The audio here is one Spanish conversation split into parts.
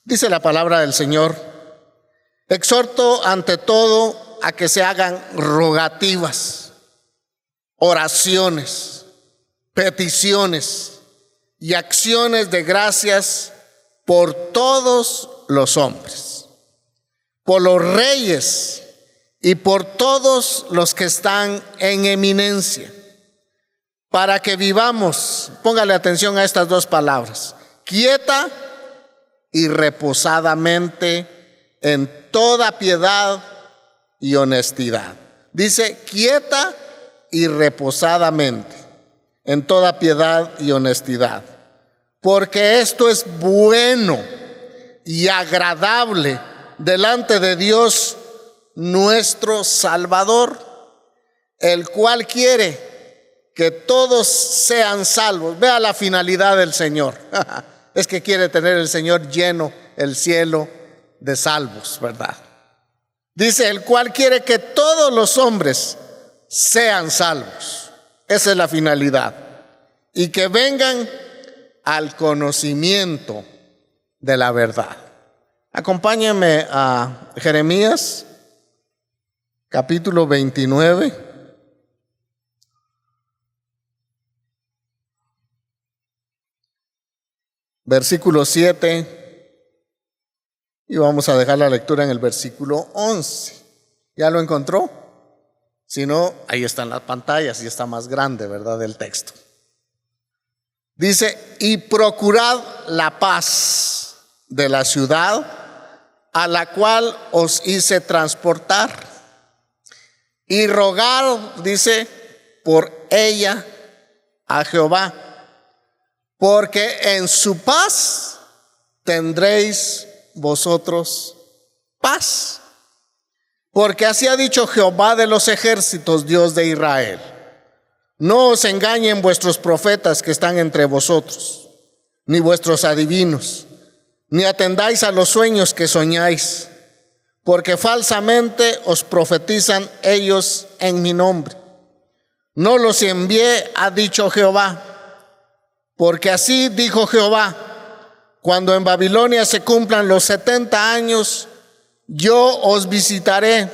Dice la palabra del Señor: exhorto ante todo a que se hagan rogativas, oraciones, peticiones y acciones de gracias por todos los hombres, por los reyes y por todos los que están en eminencia, para que vivamos, póngale atención a estas dos palabras, quieta y reposadamente en toda piedad y honestidad. Dice quieta y reposadamente en toda piedad y honestidad, porque esto es bueno y agradable delante de Dios nuestro Salvador, el cual quiere que todos sean salvos. Vea la finalidad del Señor. Es que quiere tener el Señor lleno el cielo de salvos, ¿verdad? Dice, el cual quiere que todos los hombres sean salvos. Esa es la finalidad. Y que vengan al conocimiento de la verdad. Acompáñenme a Jeremías, capítulo 29. Versículo 7, y vamos a dejar la lectura en el versículo 11. ¿Ya lo encontró? Si no, ahí están las pantallas y está más grande, ¿verdad?, el texto. Dice, y procurad la paz de la ciudad a la cual os hice transportar, y rogad, dice, por ella a Jehová, porque en su paz tendréis vosotros paz. Porque así ha dicho Jehová de los ejércitos, Dios de Israel: no os engañen vuestros profetas que están entre vosotros, ni vuestros adivinos, ni atendáis a los sueños que soñáis, porque falsamente os profetizan ellos en mi nombre. No los envié, ha dicho Jehová. Porque así dijo Jehová: cuando en Babilonia se cumplan los 70 años, yo os visitaré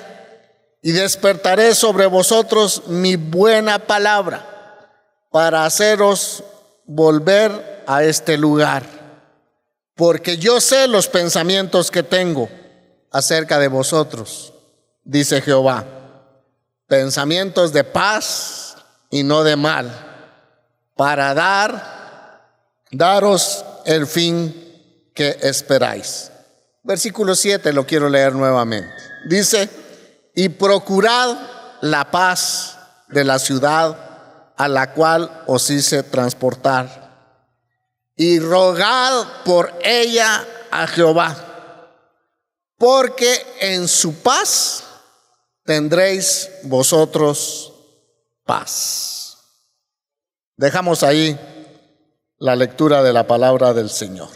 y despertaré sobre vosotros mi buena palabra para haceros volver a este lugar. Porque yo sé los pensamientos que tengo acerca de vosotros, dice Jehová, pensamientos de paz y no de mal, para daros el fin que esperáis. Versículo 7 lo quiero leer nuevamente. Dice, y procurad la paz de la ciudad a la cual os hice transportar, y rogad por ella a Jehová, porque en su paz tendréis vosotros paz. Dejamos ahí la lectura de la palabra del Señor.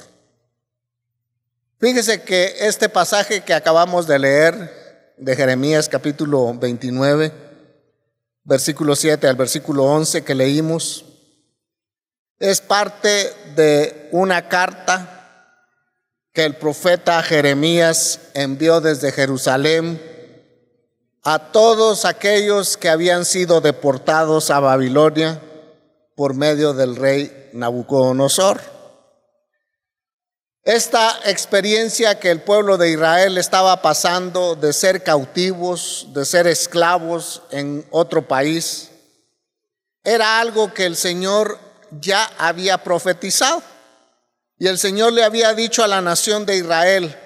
Fíjese que este pasaje que acabamos de leer de Jeremías capítulo 29, versículo 7 al versículo 11 que leímos, es parte de una carta que el profeta Jeremías envió desde Jerusalén a todos aquellos que habían sido deportados a Babilonia por medio del rey Nabucodonosor. Esta experiencia que el pueblo de Israel estaba pasando de ser cautivos, de ser esclavos en otro país, era algo que el Señor ya había profetizado. Y el Señor le había dicho a la nación de Israel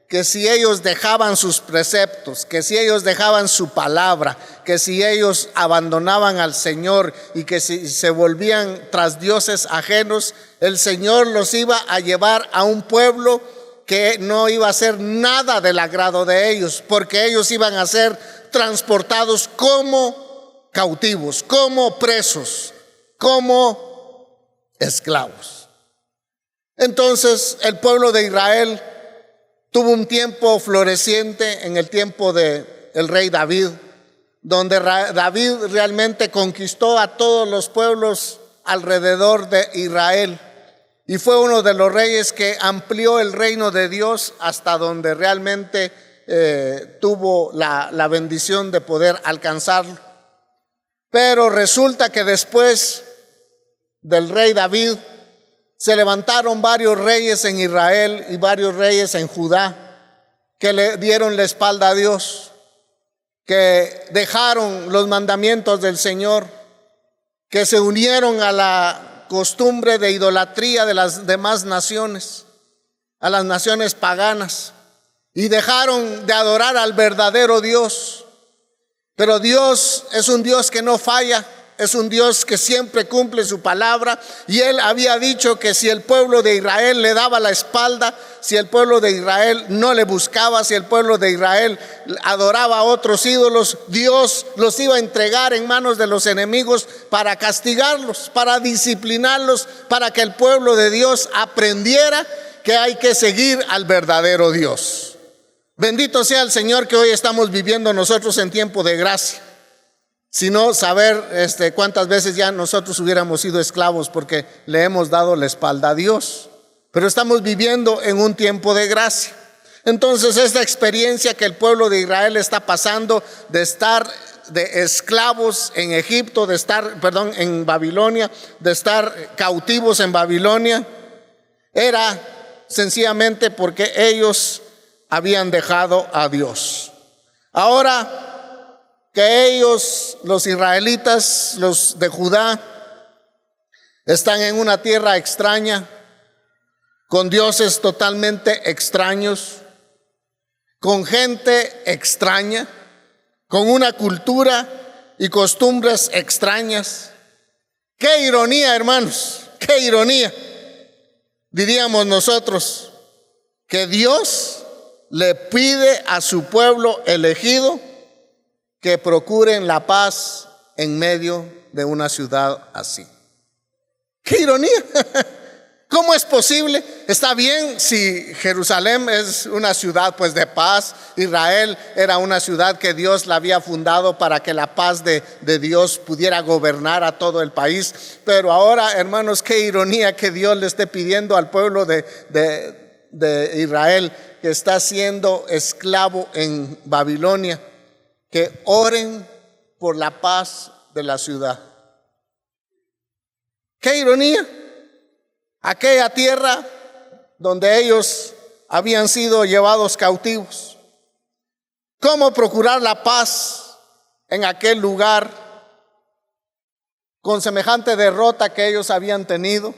que si ellos dejaban sus preceptos, que si ellos dejaban su palabra, que si ellos abandonaban al Señor y que si se volvían tras dioses ajenos, el Señor los iba a llevar a un pueblo que no iba a ser nada del agrado de ellos, porque ellos iban a ser transportados como cautivos, como presos, como esclavos. Entonces el pueblo de Israel tuvo un tiempo floreciente en el tiempo del rey David, donde David realmente conquistó a todos los pueblos alrededor de Israel. y fue uno de los reyes que amplió el reino de Dios hasta donde realmente tuvo la bendición de poder alcanzarlo. Pero resulta que después del rey David se levantaron varios reyes en Israel y varios reyes en Judá que le dieron la espalda a Dios, que dejaron los mandamientos del Señor, que se unieron a la costumbre de idolatría de las demás naciones, a las naciones paganas, y dejaron de adorar al verdadero Dios. Pero Dios es un Dios que no falla, es un Dios que siempre cumple su palabra, y Él había dicho que si el pueblo de Israel le daba la espalda, si el pueblo de Israel no le buscaba, si el pueblo de Israel adoraba a otros ídolos, Dios los iba a entregar en manos de los enemigos para castigarlos, para disciplinarlos, para que el pueblo de Dios aprendiera que hay que seguir al verdadero Dios. Bendito sea el Señor que hoy estamos viviendo nosotros en tiempo de gracia. Si no, saber cuántas veces ya nosotros hubiéramos sido esclavos porque le hemos dado la espalda a Dios. Pero estamos viviendo en un tiempo de gracia. Entonces, esta experiencia que el pueblo de Israel está pasando de estar de esclavos en Egipto, en Babilonia, de estar cautivos en Babilonia, era sencillamente porque ellos habían dejado a Dios. Ahora que ellos, los israelitas, los de Judá, están en una tierra extraña, con dioses totalmente extraños, con gente extraña, con una cultura y costumbres extrañas. ¡Qué ironía, hermanos! ¡Qué ironía! Diríamos nosotros que Dios le pide a su pueblo elegido que procuren la paz en medio de una ciudad así. ¡Qué ironía! ¿Cómo es posible? Está bien si Jerusalén es una ciudad pues de paz, Israel era una ciudad que Dios la había fundado para que la paz de Dios pudiera gobernar a todo el país, pero ahora, hermanos, qué ironía que Dios le esté pidiendo al pueblo de Israel, que está siendo esclavo en Babilonia, que oren por la paz de la ciudad. ¡Qué ironía! Aquella tierra donde ellos habían sido llevados cautivos. ¿Cómo procurar la paz en aquel lugar con semejante derrota que ellos habían tenido?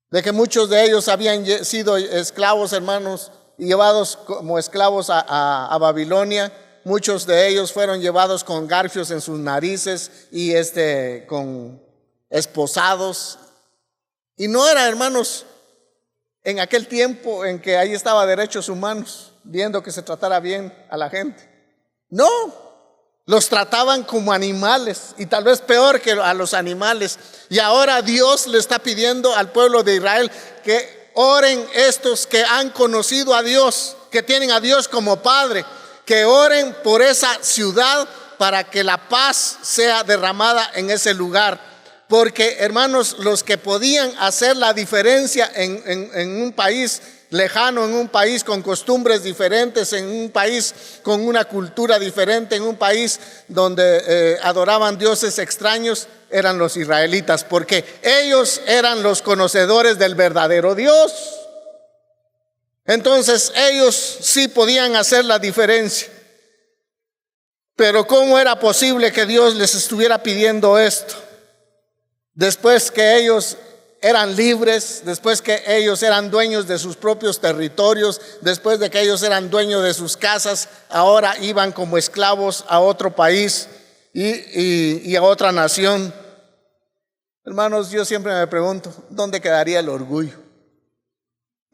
De que muchos de ellos habían sido esclavos, hermanos, y llevados como esclavos a Babilonia. Muchos de ellos fueron llevados con garfios en sus narices y con esposados. Y no era, hermanos, en aquel tiempo en que ahí estaba derechos humanos, viendo que se tratara bien a la gente. No, los trataban como animales y tal vez peor que a los animales. Y ahora Dios le está pidiendo al pueblo de Israel que oren estos que han conocido a Dios, que tienen a Dios como Padre, que oren por esa ciudad para que la paz sea derramada en ese lugar. Porque, hermanos, los que podían hacer la diferencia en un país lejano, en un país con costumbres diferentes, en un país con una cultura diferente, en un país donde adoraban dioses extraños, eran los israelitas, porque ellos eran los conocedores del verdadero Dios. Entonces ellos sí podían hacer la diferencia. Pero ¿cómo era posible que Dios les estuviera pidiendo esto? Después que ellos eran libres, después que ellos eran dueños de sus propios territorios, después de que ellos eran dueños de sus casas, ahora iban como esclavos a otro país y a otra nación. Hermanos, yo siempre me pregunto, ¿dónde quedaría el orgullo?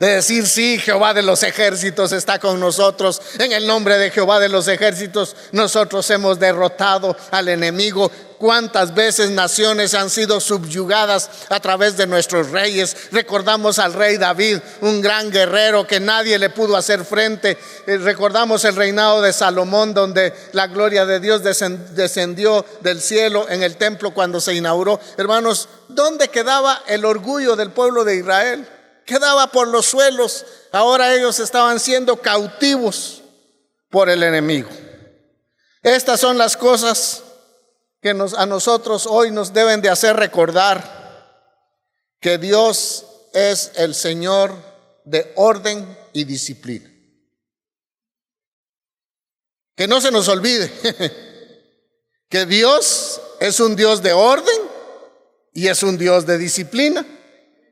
de decir: sí, Jehová de los ejércitos está con nosotros. En el nombre de Jehová de los ejércitos nosotros hemos derrotado al enemigo. Cuántas veces naciones han sido subyugadas a través de nuestros reyes. Recordamos al rey David, un gran guerrero que nadie le pudo hacer frente. Recordamos el reinado de Salomón, donde la gloria de Dios descendió del cielo en el templo cuando se inauguró. Hermanos, ¿dónde quedaba el orgullo del pueblo de Israel? Quedaba por los suelos. Ahora ellos estaban siendo cautivos por el enemigo. Estas son las cosas que a nosotros hoy nos deben de hacer recordar que Dios es el Señor de orden y disciplina. Que no se nos olvide que Dios es un Dios de orden y es un Dios de disciplina.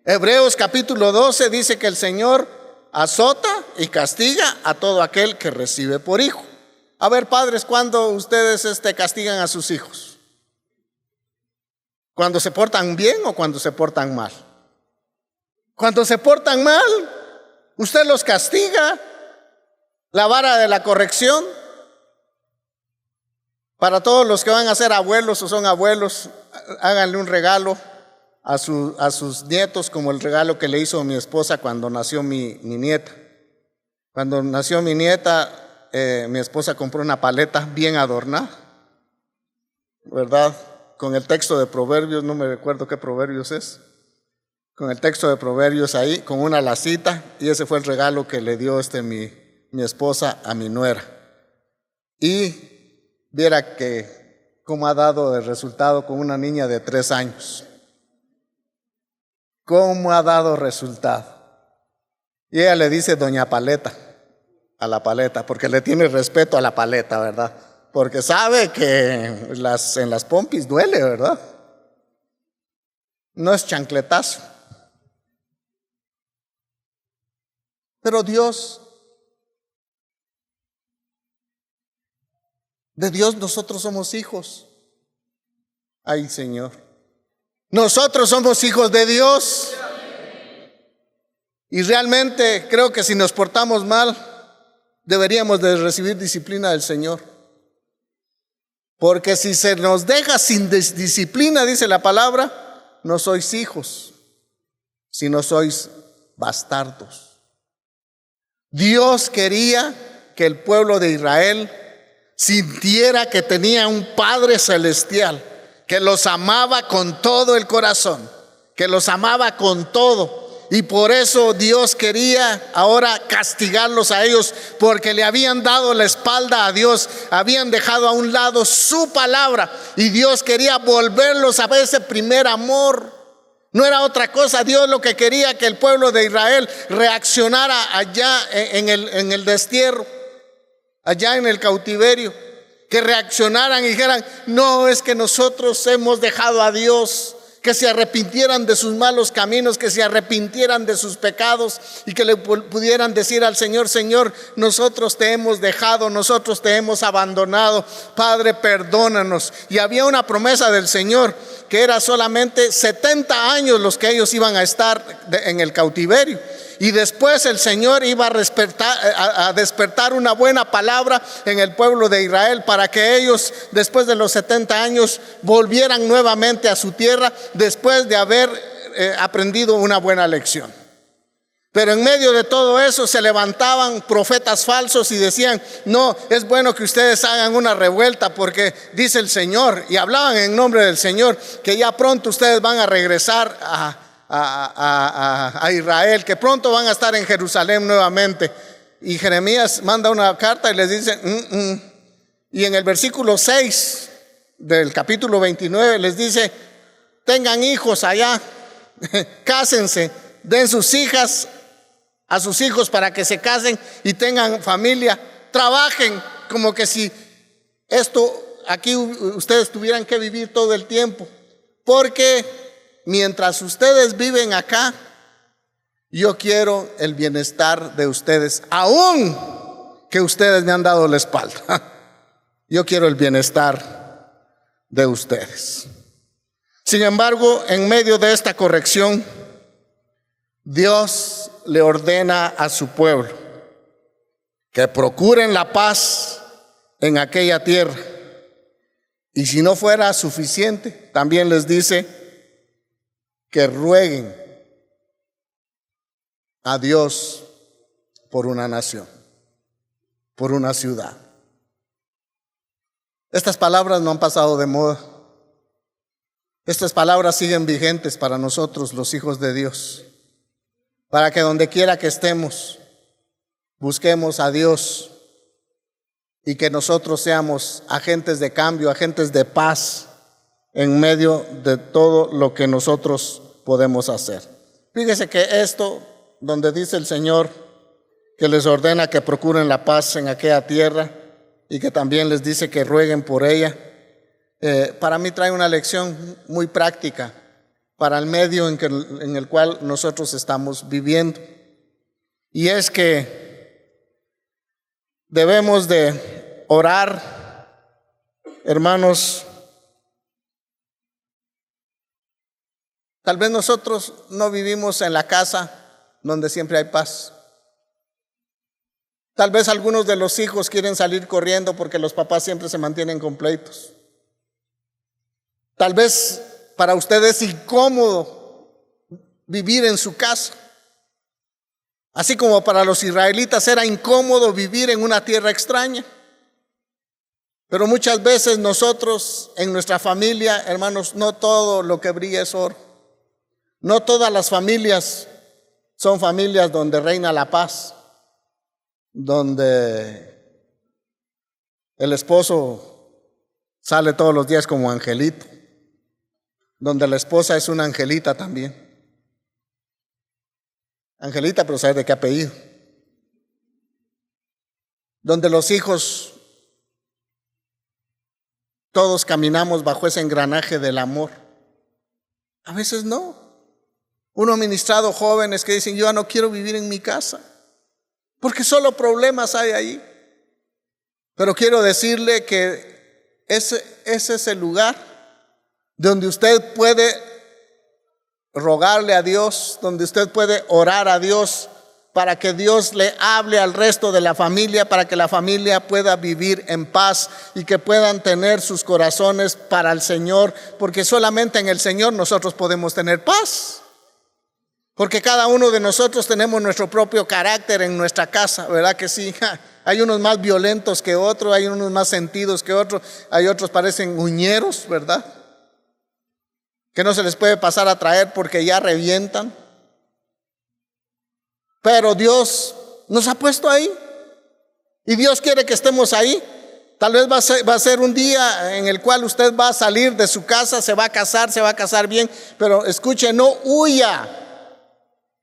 Hebreos capítulo 12 dice que el Señor azota y castiga a todo aquel que recibe por hijo. A ver, padres, ¿cuándo ustedes castigan a sus hijos? ¿Cuando se portan bien o cuando se portan mal? Cuando se portan mal, usted los castiga. La vara de la corrección. Para todos los que van a ser abuelos o son abuelos, háganle un regalo a sus nietos, como el regalo que le hizo mi esposa cuando nació mi nieta. Cuando nació mi nieta, mi esposa compró una paleta bien adornada, ¿verdad? Con el texto de Proverbios, no me recuerdo qué Proverbios es, con el texto de Proverbios ahí, con una lacita, y ese fue el regalo que le dio mi esposa a mi nuera. Y viera que cómo ha dado el resultado con una niña de 3 años. Cómo ha dado resultado. Y ella le dice doña Paleta a la paleta, porque le tiene respeto a la paleta, ¿verdad? Porque sabe que en las pompis duele, ¿verdad? No es chancletazo. Pero Dios, de Dios nosotros somos hijos. Ay, Señor. Nosotros somos hijos de Dios. Y realmente creo que si nos portamos mal, deberíamos de recibir disciplina del Señor. Porque si se nos deja sin disciplina, dice la palabra, no sois hijos, sino sois bastardos. Dios quería que el pueblo de Israel sintiera que tenía un Padre celestial, que los amaba con todo el corazón, que los amaba con todo. Y por eso Dios quería ahora castigarlos a ellos, porque le habían dado la espalda a Dios, habían dejado a un lado su palabra, y Dios quería volverlos a ese primer amor. No era otra cosa. Dios lo que quería que el pueblo de Israel reaccionara allá en el destierro, allá en el cautiverio, que reaccionaran y dijeran: no, es que nosotros hemos dejado a Dios. Que se arrepintieran de sus malos caminos, que se arrepintieran de sus pecados y que le pudieran decir al Señor: Señor, nosotros te hemos dejado, nosotros te hemos abandonado, Padre, perdónanos. Y había una promesa del Señor que era solamente 70 años los que ellos iban a estar en el cautiverio. Y después el Señor iba a despertar una buena palabra en el pueblo de Israel, para que ellos, después de los 70 años, volvieran nuevamente a su tierra, después de haber aprendido una buena lección. Pero en medio de todo eso se levantaban profetas falsos y decían: no, es bueno que ustedes hagan una revuelta, porque dice el Señor, y hablaban en nombre del Señor, que ya pronto ustedes van a regresar a Israel, que pronto van a estar en Jerusalén nuevamente. Y Jeremías manda una carta y les dice: y en el versículo 6 del capítulo 29 les dice: tengan hijos allá, cásense, den sus hijas a sus hijos para que se casen y tengan familia, trabajen, como que si esto aquí ustedes tuvieran que vivir todo el tiempo, porque mientras ustedes viven acá, yo quiero el bienestar de ustedes, aún que ustedes me han dado la espalda. Yo quiero el bienestar de ustedes. Sin embargo, en medio de esta corrección, Dios le ordena a su pueblo que procuren la paz en aquella tierra. Y si no fuera suficiente, también les dice que rueguen a Dios por una nación, por una ciudad. Estas palabras no han pasado de moda. Estas palabras siguen vigentes para nosotros, los hijos de Dios, para que donde quiera que estemos, busquemos a Dios y que nosotros seamos agentes de cambio, agentes de paz en medio de todo lo que nosotros podemos hacer. Fíjese que esto, donde dice el Señor que les ordena que procuren la paz en aquella tierra y que también les dice que rueguen por ella, para mí trae una lección muy práctica para el medio en el cual nosotros estamos viviendo. Y es que debemos de orar, hermanos. Tal vez nosotros no vivimos en la casa donde siempre hay paz. Tal vez algunos de los hijos quieren salir corriendo porque los papás siempre se mantienen con pleitos. Tal vez para ustedes es incómodo vivir en su casa, así como para los israelitas era incómodo vivir en una tierra extraña. Pero muchas veces nosotros en nuestra familia, hermanos, no todo lo que brilla es oro. No todas las familias son familias donde reina la paz, donde el esposo sale todos los días como angelito, donde la esposa es una angelita también. Angelita, pero ¿sabe de qué apellido? Donde los hijos, todos caminamos bajo ese engranaje del amor. A veces no. Uno ha ministrado jóvenes que dicen: yo ya no quiero vivir en mi casa, porque solo problemas hay ahí. Pero quiero decirle que ese es el lugar donde usted puede rogarle a Dios, donde usted puede orar a Dios para que Dios le hable al resto de la familia, para que la familia pueda vivir en paz y que puedan tener sus corazones para el Señor, porque solamente en el Señor nosotros podemos tener paz. Porque cada uno de nosotros tenemos nuestro propio carácter en nuestra casa, ¿verdad que sí? Hay unos más violentos que otros, hay unos más sentidos que otros, hay otros parecen uñeros, ¿verdad? Que no se les puede pasar a traer porque ya revientan. Pero Dios nos ha puesto ahí y Dios quiere que estemos ahí. Tal vez va a ser un día en el cual usted va a salir de su casa, se va a casar bien, pero escuche, no huya.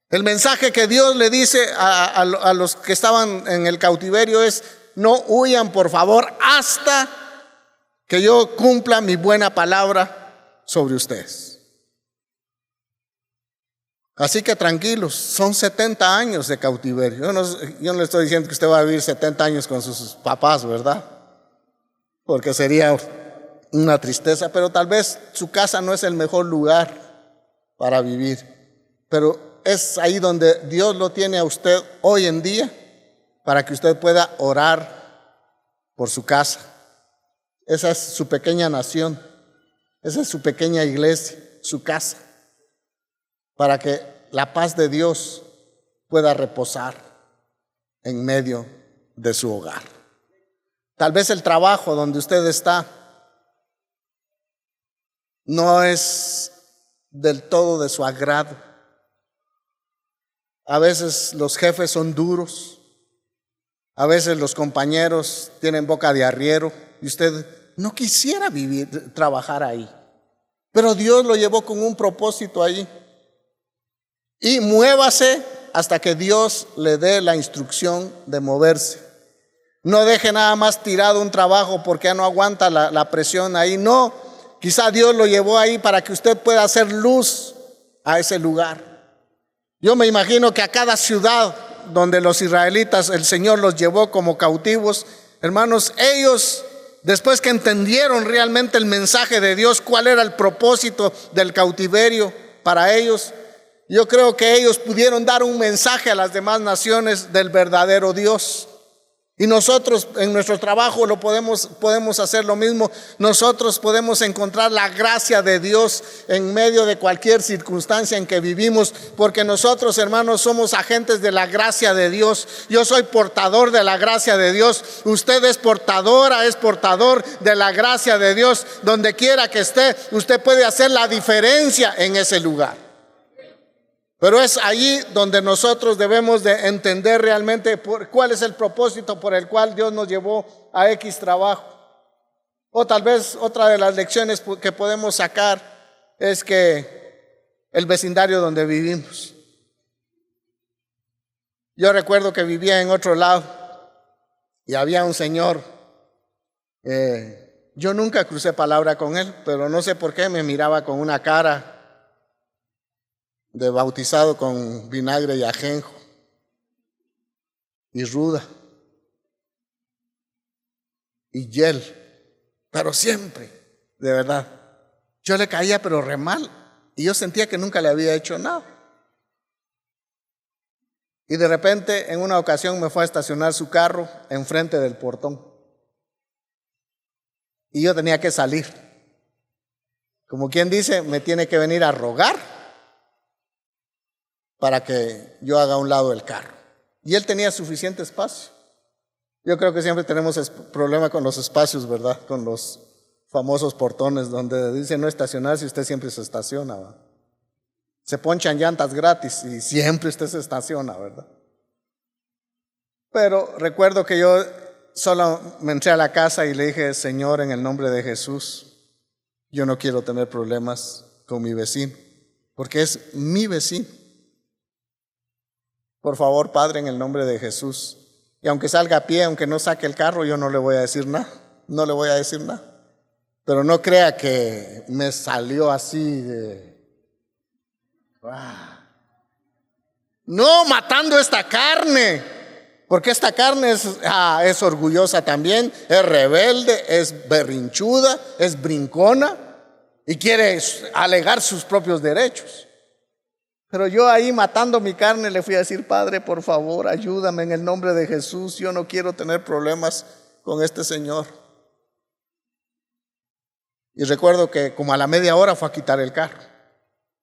El mensaje que Dios le dice a los que estaban en el cautiverio es: no huyan, por favor, hasta que yo cumpla mi buena palabra sobre ustedes. Así que tranquilos, son 70 años de cautiverio. Yo no le estoy diciendo que usted va a vivir 70 años con sus papás, ¿verdad? Porque sería una tristeza, pero tal vez su casa no es el mejor lugar para vivir. Pero es ahí donde Dios lo tiene a usted hoy en día para que usted pueda orar por su casa. Esa es su pequeña nación, esa es su pequeña iglesia, su casa, para que la paz de Dios pueda reposar en medio de su hogar. Tal vez el trabajo donde usted está no es del todo de su agrado. A veces los jefes son duros, a veces los compañeros tienen boca de arriero y usted no quisiera trabajar ahí. Pero Dios lo llevó con un propósito ahí. Y muévase hasta que Dios le dé la instrucción de moverse. No deje nada más tirado un trabajo porque ya no aguanta la presión ahí. No, quizá Dios lo llevó ahí para que usted pueda hacer luz a ese lugar. Yo me imagino que a cada ciudad donde los israelitas, el Señor los llevó como cautivos, hermanos, ellos, después que entendieron realmente el mensaje de Dios, cuál era el propósito del cautiverio para ellos, Yo creo que ellos pudieron dar un mensaje a las demás naciones del verdadero Dios. Y nosotros en nuestro trabajo podemos hacer lo mismo. Nosotros podemos encontrar la gracia de Dios en medio de cualquier circunstancia en que vivimos, porque nosotros, hermanos, somos agentes de la gracia de Dios. Yo soy portador de la gracia de Dios. Usted es portadora, es portador de la gracia de Dios. Donde quiera que esté, usted puede hacer la diferencia en ese lugar. Pero es allí donde nosotros debemos de entender realmente cuál es el propósito por el cual Dios nos llevó a X trabajo. O tal vez otra de las lecciones que podemos sacar es que el vecindario donde vivimos. Yo recuerdo que vivía en otro lado y había un señor. Yo nunca crucé palabra con él, pero no sé por qué me miraba con una cara de bautizado con vinagre y ajenjo y ruda y hiel, pero siempre, de verdad, yo le caía pero re mal y yo sentía que nunca le había hecho nada. Y de repente en una ocasión me fue a estacionar su carro enfrente del portón y yo tenía que salir, como quien dice, me tiene que venir a rogar para que yo haga a un lado el carro. Y él tenía suficiente espacio. Yo creo que siempre tenemos problema con los espacios, ¿verdad? Con los famosos portones donde dice no estacionar si usted siempre se estaciona, ¿verdad? Se ponchan llantas gratis y siempre usted se estaciona, ¿verdad? Pero recuerdo que yo solo me entré a la casa y le dije, Señor, en el nombre de Jesús, yo no quiero tener problemas con mi vecino, porque es mi vecino. Por favor, Padre, en el nombre de Jesús. Y aunque salga a pie, aunque no saque el carro, yo no le voy a decir nada. No le voy a decir nada. Pero no crea que me salió así de... No, matando esta carne. Porque esta carne es orgullosa también, es rebelde, es berrinchuda, es brincona y quiere alegar sus propios derechos. Pero yo ahí matando mi carne le fui a decir, Padre, por favor, ayúdame en el nombre de Jesús. Yo no quiero tener problemas con este señor. Y recuerdo que como a la media hora fue a quitar el carro.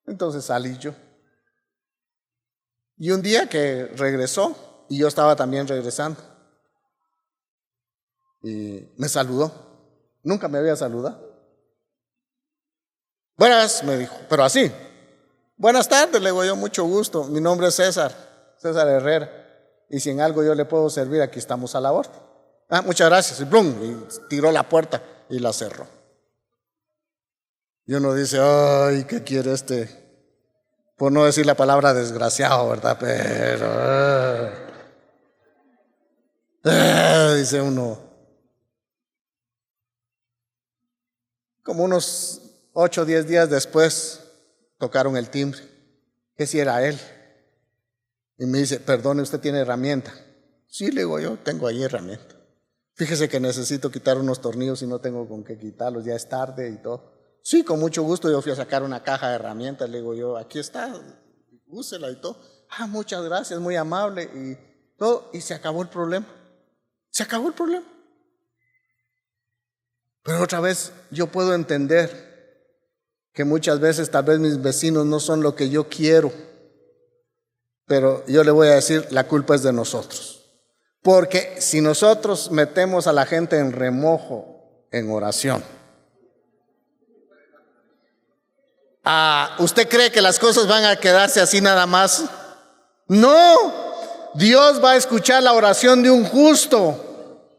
Entonces salí yo. Y un día que regresó, y yo estaba también regresando, y me saludó. Nunca me había saludado. Buenas, me dijo, pero así. Buenas tardes, le digo yo, mucho gusto. Mi nombre es César Herrera. Y si en algo yo le puedo servir, aquí estamos a la orden. Muchas gracias. Y plum, y tiró la puerta y la cerró. Y uno dice, ay, ¿qué quiere este? Por no decir la palabra desgraciado, ¿verdad? Pero, dice uno. Como unos 8 o 10 días después, tocaron el timbre, que si era él. Y me dice, perdone, ¿usted tiene herramienta? Sí, le digo yo, tengo ahí herramienta. Fíjese que necesito quitar unos tornillos y no tengo con qué quitarlos, ya es tarde y todo. Sí, con mucho gusto. Yo fui a sacar una caja de herramientas, le digo yo, aquí está, úsela y todo. Muchas gracias, muy amable y todo. Y se acabó el problema. Se acabó el problema. Pero otra vez yo puedo entender que muchas veces tal vez mis vecinos no son lo que yo quiero, pero yo le voy a decir, la culpa es de nosotros. Porque si nosotros metemos a la gente en remojo, en oración, ¿usted cree que las cosas van a quedarse así nada más? No, Dios va a escuchar la oración de un justo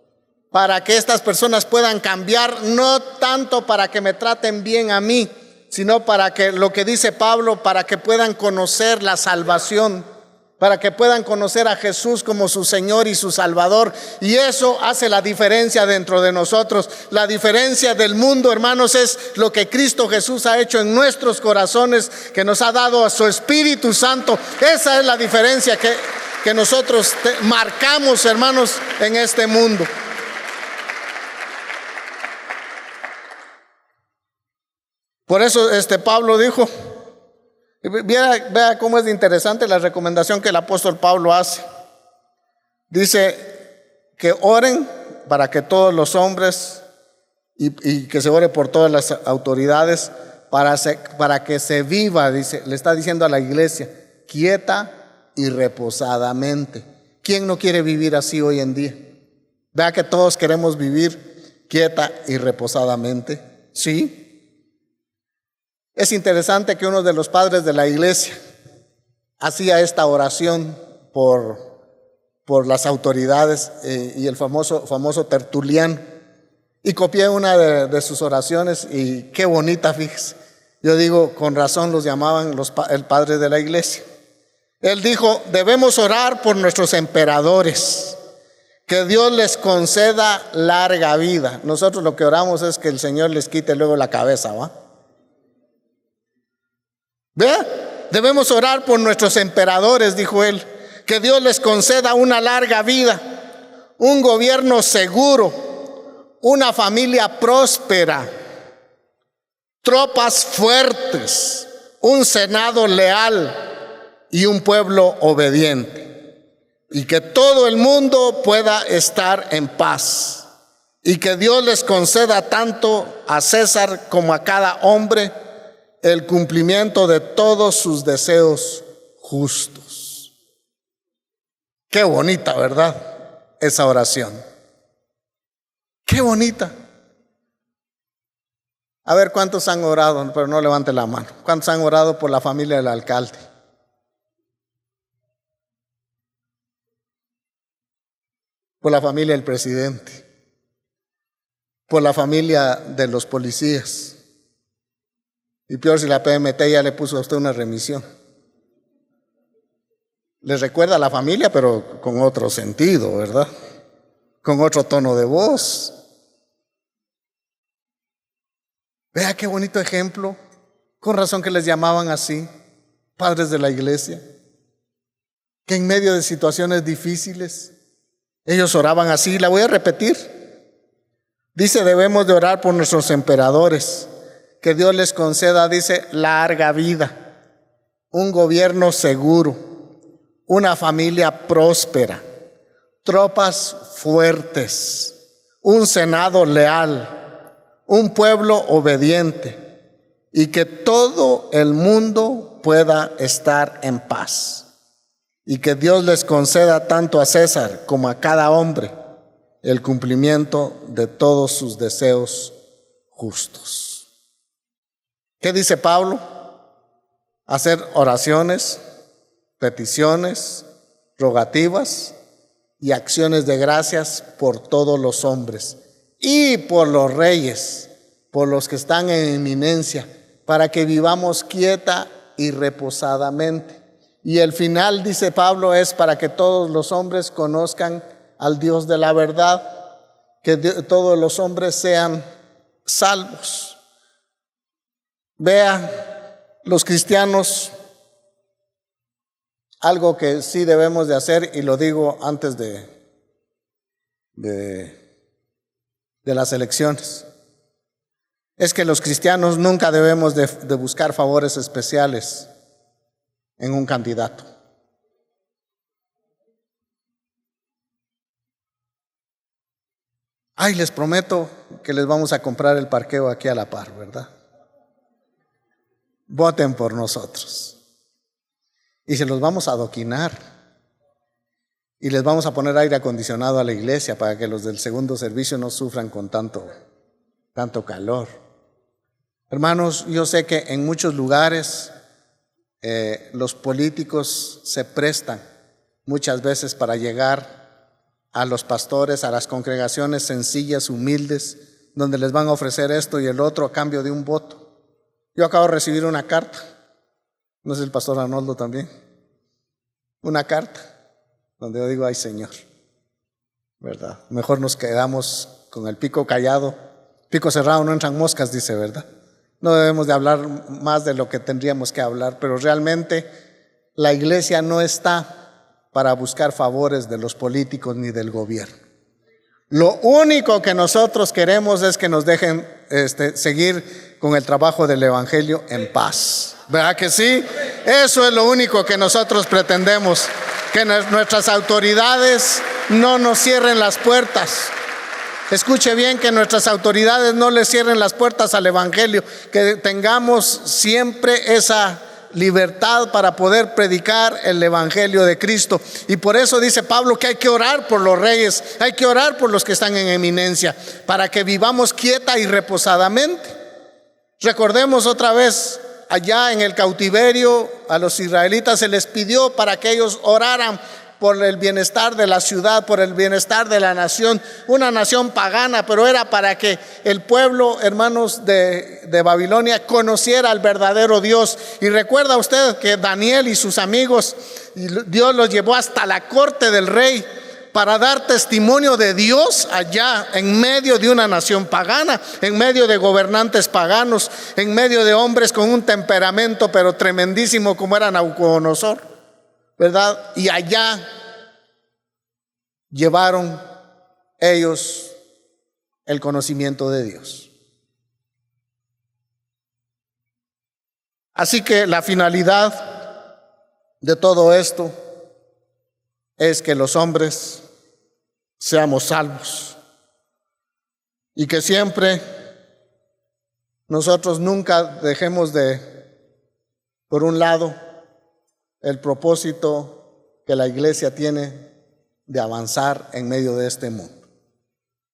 para que estas personas puedan cambiar, no tanto para que me traten bien a mí, sino para que, lo que dice Pablo, para que puedan conocer la salvación, para que puedan conocer a Jesús como su Señor y su Salvador. Y eso hace la diferencia dentro de nosotros. La diferencia del mundo, hermanos, es lo que Cristo Jesús ha hecho en nuestros corazones, que nos ha dado a su Espíritu Santo. Esa es la diferencia que nosotros marcamos, hermanos, en este mundo. Por eso Pablo dijo, Vea cómo es interesante la recomendación que el apóstol Pablo hace. Dice que oren para que todos los hombres y que se ore por todas las autoridades para que se viva, dice, le está diciendo a la iglesia, quieta y reposadamente. ¿Quién no quiere vivir así hoy en día? Vea que todos queremos vivir quieta y reposadamente. Sí. Es interesante que uno de los padres de la iglesia hacía esta oración por las autoridades y el famoso Tertuliano. Y copié una de sus oraciones y qué bonita, fíjese. Yo digo, con razón los llamaban el padre de la iglesia. Él dijo, debemos orar por nuestros emperadores, que Dios les conceda larga vida. Nosotros lo que oramos es que el Señor les quite luego la cabeza, ¿va? Vea, debemos orar por nuestros emperadores, dijo él, que Dios les conceda una larga vida, un gobierno seguro, una familia próspera, tropas fuertes, un senado leal y un pueblo obediente, y que todo el mundo pueda estar en paz, y que Dios les conceda tanto a César como a cada hombre el cumplimiento de todos sus deseos justos. Qué bonita, ¿verdad? Esa oración. Qué bonita. A ver, ¿cuántos han orado? Pero no levante la mano. ¿Cuántos han orado por la familia del alcalde? Por la familia del presidente. Por la familia de los policías. Y peor si la PMT ya le puso a usted una remisión. Le recuerda a la familia, pero con otro sentido, ¿verdad? Con otro tono de voz. Vea qué bonito ejemplo. Con razón que les llamaban así, padres de la iglesia. Que en medio de situaciones difíciles, ellos oraban así. La voy a repetir. Dice, debemos de orar por nuestros emperadores. Que Dios les conceda, dice, larga vida, un gobierno seguro, una familia próspera, tropas fuertes, un senado leal, un pueblo obediente, y que todo el mundo pueda estar en paz. Y que Dios les conceda tanto a César como a cada hombre el cumplimiento de todos sus deseos justos. ¿Qué dice Pablo? Hacer oraciones, peticiones, rogativas y acciones de gracias por todos los hombres y por los reyes, por los que están en eminencia, para que vivamos quieta y reposadamente. Y el final, dice Pablo, es para que todos los hombres conozcan al Dios de la verdad, que todos los hombres sean salvos. Vea, los cristianos, algo que sí debemos de hacer, y lo digo antes de las elecciones, es que los cristianos nunca debemos de buscar favores especiales en un candidato. Ay, les prometo que les vamos a comprar el parqueo aquí a la par, ¿verdad? Voten por nosotros. Y se los vamos a adoquinar. Y les vamos a poner aire acondicionado a la iglesia para que los del segundo servicio no sufran con tanto calor. Hermanos, yo sé que en muchos lugares los políticos se prestan muchas veces para llegar a los pastores, a las congregaciones sencillas, humildes, donde les van a ofrecer esto y el otro a cambio de un voto. Yo acabo de recibir una carta, no sé si el pastor Arnoldo también, una carta donde yo digo, ay Señor, ¿verdad? Mejor nos quedamos con el pico callado, pico cerrado no entran moscas, dice, ¿verdad? No debemos de hablar más de lo que tendríamos que hablar, pero realmente la iglesia no está para buscar favores de los políticos ni del gobierno. Lo único que nosotros queremos es que nos dejen seguir con el trabajo del evangelio en paz. ¿Verdad que sí? Eso es lo único que nosotros pretendemos, que nuestras autoridades no nos cierren las puertas. Escuche bien, que nuestras autoridades no le cierren las puertas al Evangelio, que tengamos siempre esa libertad para poder predicar el Evangelio de Cristo. Y por eso dice Pablo que hay que orar por los reyes, hay que orar por los que están en eminencia, para que vivamos quieta y reposadamente. Recordemos otra vez, allá en el cautiverio a los israelitas se les pidió para que ellos oraran por el bienestar de la ciudad, por el bienestar de la nación, una nación pagana, pero era para que el pueblo, hermanos, de Babilonia conociera al verdadero Dios. Y recuerda usted que Daniel y sus amigos, Dios los llevó hasta la corte del rey para dar testimonio de Dios allá en medio de una nación pagana, en medio de gobernantes paganos, en medio de hombres con un temperamento pero tremendísimo como era Nabucodonosor, ¿verdad? Y allá llevaron ellos el conocimiento de Dios. Así que la finalidad de todo esto es que los hombres seamos salvos y que siempre nosotros nunca dejemos de, por un lado, el propósito que la iglesia tiene de avanzar en medio de este mundo,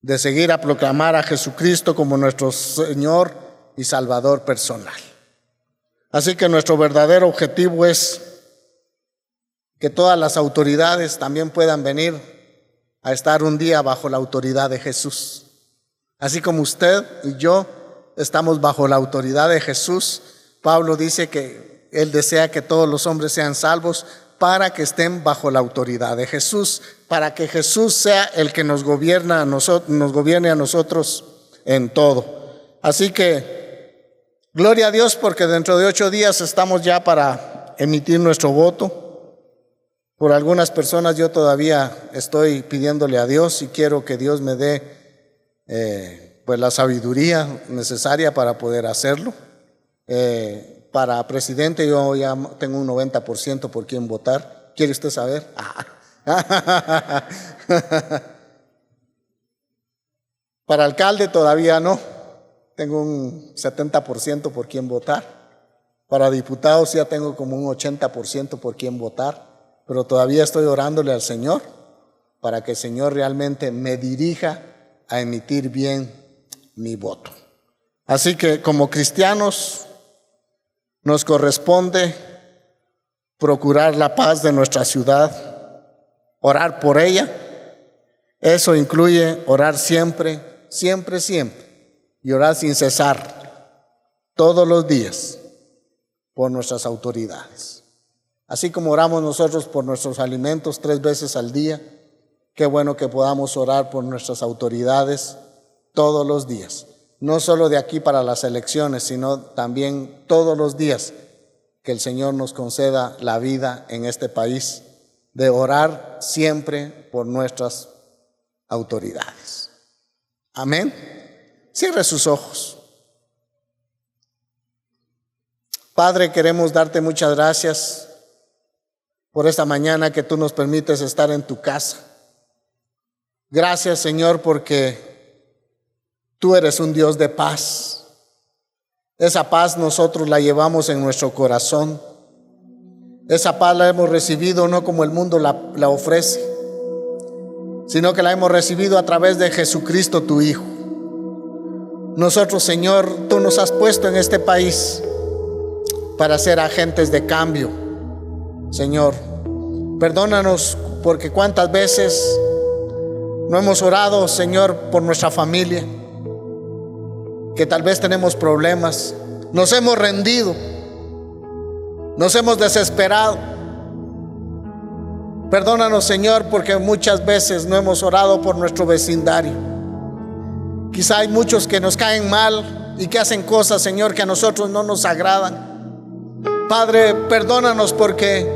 de seguir a proclamar a Jesucristo como nuestro Señor y Salvador personal. Así que nuestro verdadero objetivo es que todas las autoridades también puedan venir a estar un día bajo la autoridad de Jesús. Así como usted y yo estamos bajo la autoridad de Jesús, Pablo dice que él desea que todos los hombres sean salvos para que estén bajo la autoridad de Jesús, para que Jesús sea el que nos gobierne a nosotros en todo. Así que gloria a Dios, porque dentro de 8 días estamos ya para emitir nuestro voto. Por algunas personas yo todavía estoy pidiéndole a Dios y quiero que Dios me dé pues la sabiduría necesaria para poder hacerlo. Para presidente yo ya tengo un 90% por quién votar. ¿Quiere usted saber? Para alcalde todavía no. Tengo un 70% por quién votar. Para diputados ya tengo como un 80% por quién votar. Pero todavía estoy orándole al Señor para que el Señor realmente me dirija a emitir bien mi voto. Así que como cristianos nos corresponde procurar la paz de nuestra ciudad, orar por ella. Eso incluye orar siempre, siempre, siempre, y orar sin cesar todos los días por nuestras autoridades. Así como oramos nosotros por nuestros alimentos 3 veces al día, qué bueno que podamos orar por nuestras autoridades todos los días. No solo de aquí para las elecciones, sino también todos los días, que el Señor nos conceda la vida en este país, de orar siempre por nuestras autoridades. Amén. Cierre sus ojos. Padre, queremos darte muchas gracias por esta mañana que tú nos permites estar en tu casa. Gracias, Señor, porque tú eres un Dios de paz. Esa paz nosotros la llevamos en nuestro corazón. Esa paz la hemos recibido no como el mundo la ofrece, sino que la hemos recibido a través de Jesucristo, tu Hijo. Nosotros, Señor, tú nos has puesto en este país para ser agentes de cambio. Señor, perdónanos porque cuántas veces no hemos orado, Señor, por nuestra familia, que tal vez tenemos problemas, nos hemos rendido, nos hemos desesperado. Perdónanos, Señor, porque muchas veces no hemos orado por nuestro vecindario. Quizá hay muchos que nos caen mal y que hacen cosas, Señor, que a nosotros no nos agradan. Padre, perdónanos porque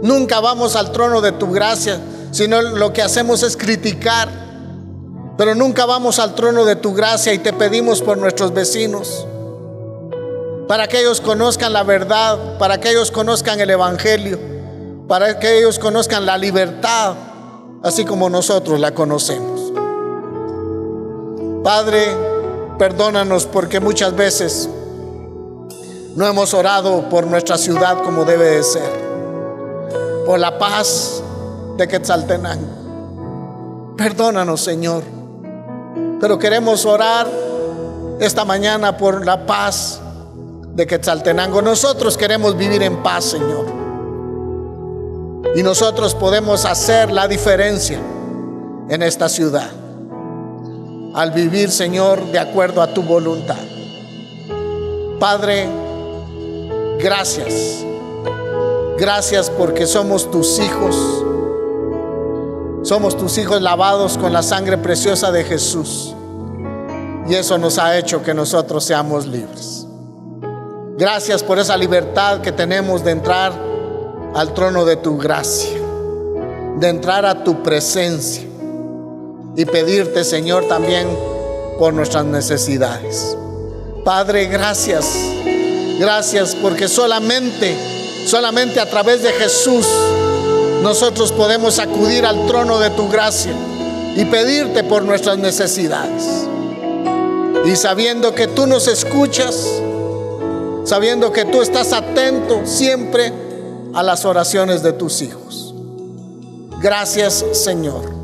nunca vamos al trono de tu gracia, sino lo que hacemos es criticar. Pero nunca vamos al trono de tu gracia y te pedimos por nuestros vecinos. para que ellos conozcan la verdad, para que ellos conozcan el evangelio, para que ellos conozcan la libertad, así como nosotros la conocemos. Padre, perdónanos porque muchas veces no hemos orado por nuestra ciudad como debe de ser, por la paz de Quetzaltenango. Perdónanos, Señor, pero queremos orar esta mañana por la paz de Quetzaltenango. Nosotros queremos vivir en paz, Señor, y nosotros podemos hacer la diferencia en esta ciudad al vivir, Señor, de acuerdo a tu voluntad. Padre, gracias. Gracias porque somos tus hijos. Somos tus hijos lavados con la sangre preciosa de Jesús. Y eso nos ha hecho que nosotros seamos libres. Gracias por esa libertad que tenemos de entrar al trono de tu gracia, de entrar a tu presencia y pedirte, Señor, también por nuestras necesidades. Padre, gracias. Gracias porque solamente a través de Jesús nosotros podemos acudir al trono de tu gracia y pedirte por nuestras necesidades. Y sabiendo que tú nos escuchas, sabiendo que tú estás atento siempre a las oraciones de tus hijos. Gracias, Señor.